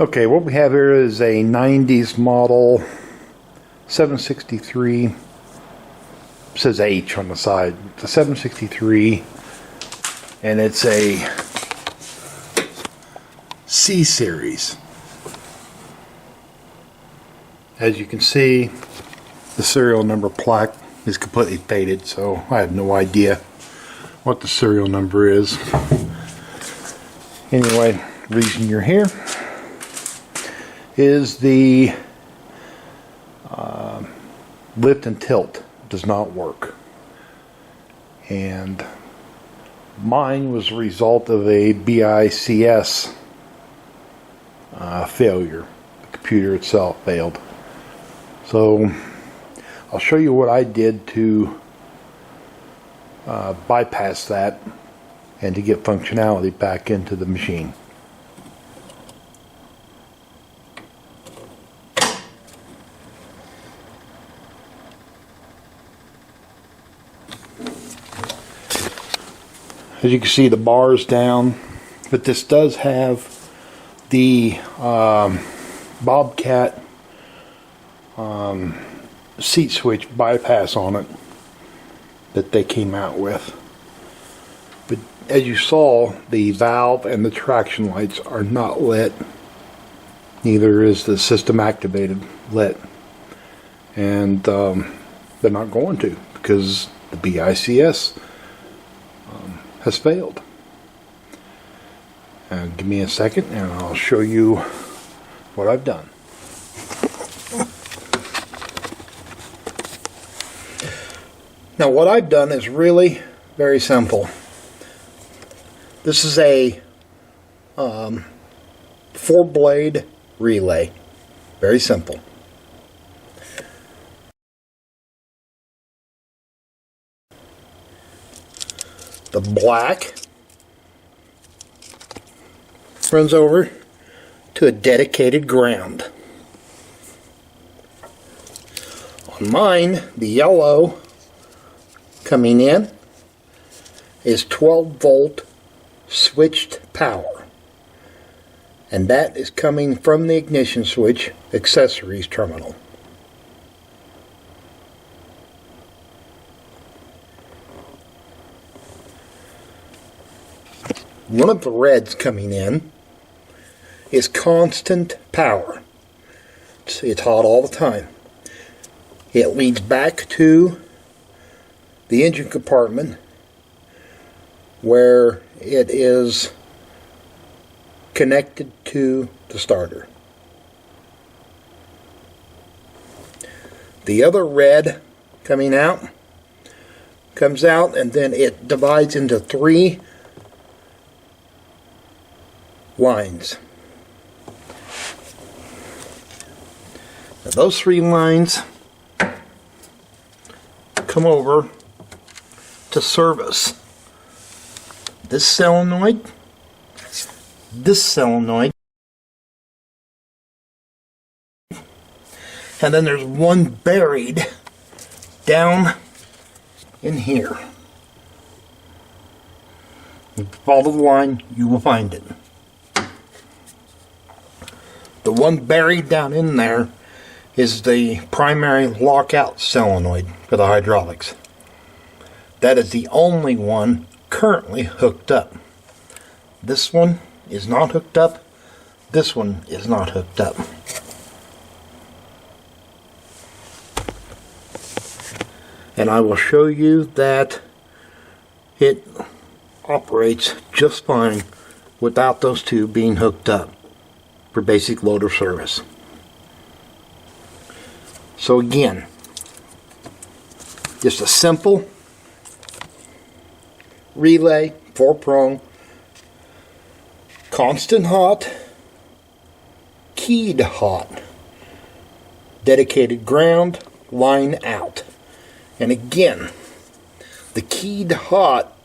Okay, what we have here is a 90s model 763. It says H on the side. It's a 763, and it's a C series. As you can see, the serial number plaque is completely faded, so I have no idea what the serial number is. Anyway, the reason you're here is the lift and tilt does not work, and mine was a result of a BICS failure. The computer itself failed. So I'll show you what I did to bypass that and to get functionality back into the machine. As you can see, the bar is down, but this does have the BobCat seat switch bypass on it that they came out with. But as you saw, the valve and the traction lights are not lit. Neither is the system activated lit. And they're not going to, because the BICS has failed. Give me a second and I'll show you what I've done. Now what I've done is really very simple. This is a 4-blade relay. Very simple. The black runs over to a dedicated ground. On mine, the yellow coming in is 12-volt switched power, and that is coming from the ignition switch accessories terminal. One of the reds coming in is constant power. It's hot all the time. It leads back to the engine compartment where it is connected to the starter. The other red coming out comes out, and then it divides into 3 lines. Now those 3 lines come over to service this solenoid, and then there's one buried down in here. If you follow the line, you will find it. The one buried down in there is the primary lockout solenoid for the hydraulics. That is the only one currently hooked up. This one is not hooked up. This one is not hooked up. And I will show you that it operates just fine without those 2 being hooked up for basic loader service. So again, just a simple relay, 4-prong, constant hot, keyed hot, dedicated ground, line out. And again, the keyed hot,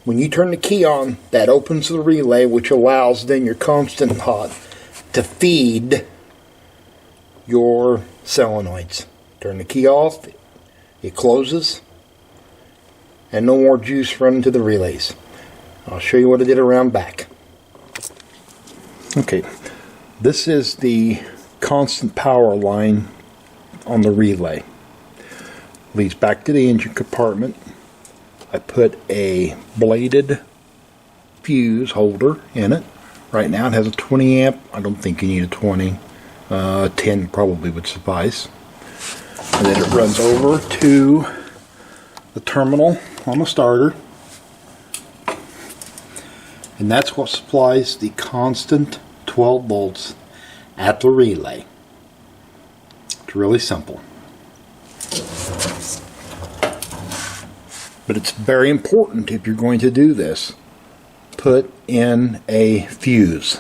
when you turn the key on, that opens the relay, which allows then your constant hot to feed your solenoids. Turn the key off, it closes, and no more juice running to the relays. I'll show you what I did around back. Okay, this is the constant power line on the relay. Leads back to the engine compartment. I put a bladed fuse holder in it. Right now it has a 20 amp. I don't think you need a 20. 10 probably would suffice. And then it runs over to the terminal on the starter. And that's what supplies the constant 12 volts at the relay. It's really simple. But it's very important, if you're going to do this, put in a fuse.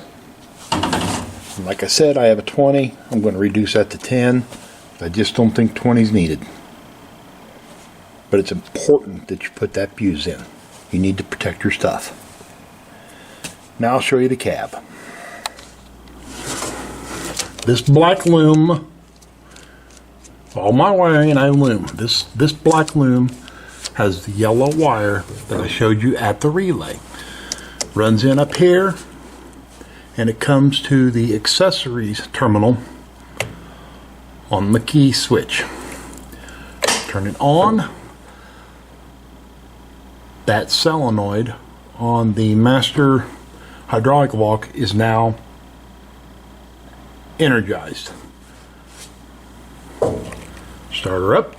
And like I said, I have a 20. I'm going to reduce that to 10. I just don't think 20 is needed. But it's important that you put that fuse in. You need to protect your stuff. Now I'll show you the cab. This black loom, all my wiring I loom. This black loom has the yellow wire that I showed you at the relay. Runs in up here, and it comes to the accessories terminal on the key switch. Turn it on. That solenoid on the master hydraulic valve is now energized. Start her up.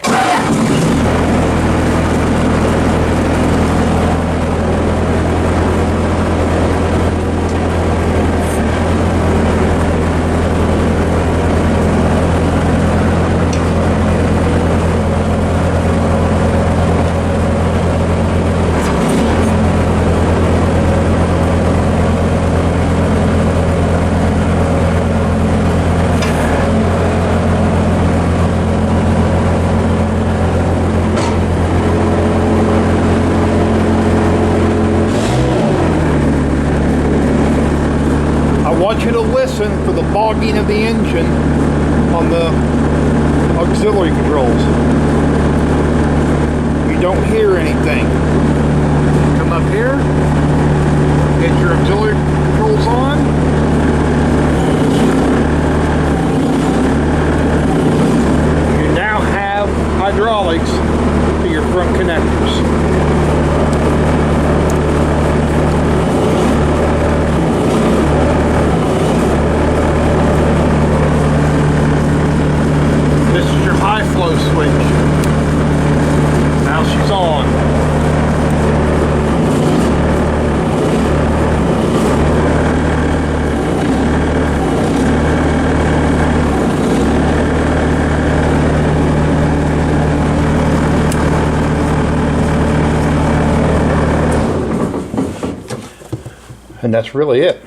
I want you to listen for the bogging of the engine on the auxiliary controls. You don't hear anything. Come up here, get your auxiliary controls on. You now have hydraulics to your front connectors. This is your Hi-Flo switch. Now she's on. And that's really it.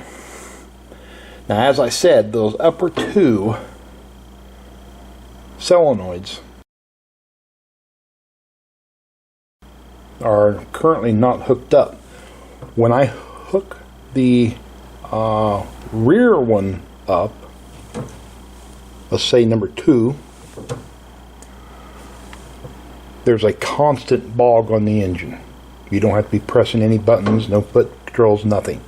Now, as I said, those upper two solenoids are currently not hooked up. When I hook the rear one up, let's say number 2, there's a constant bog on the engine. You don't have to be pressing any buttons, no foot controls, nothing.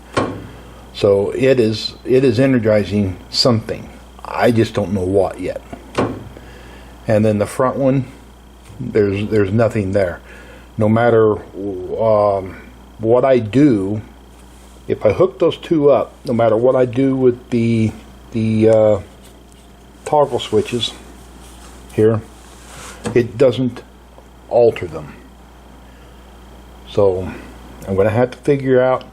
So it is energizing something. I just don't know what yet. And then the front one, there's nothing there. No matter what I do, if I hook those two up, no matter what I do with the toggle switches here, it doesn't alter them. So I'm going to have to figure out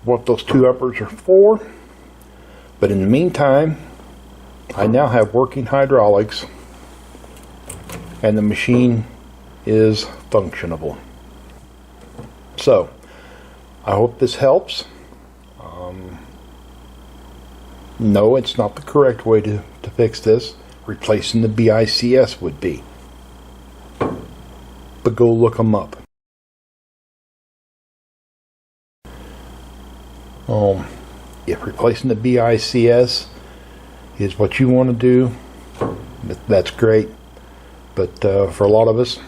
what those two uppers are for. But in the meantime, I now have working hydraulics, and the machine is functionable. So I hope this helps. No, it's not the correct way to fix this. Replacing the BICS would be. But go look them up. If replacing the BICS is what you want to do, that's great. But for a lot of us,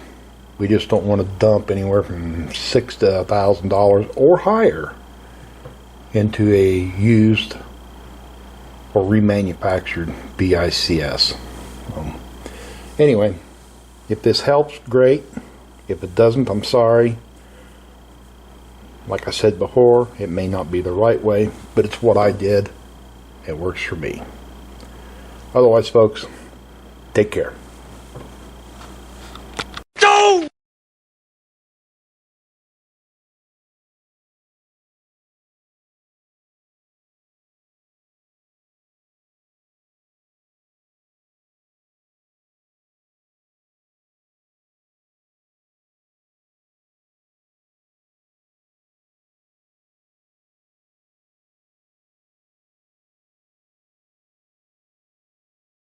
we just don't want to dump anywhere from $6,000 to $1,000 or higher into a used or remanufactured BICS. Anyway, if this helps, great. If it doesn't, I'm sorry. Like I said before, it may not be the right way, but it's what I did. It works for me. Otherwise, folks, take care.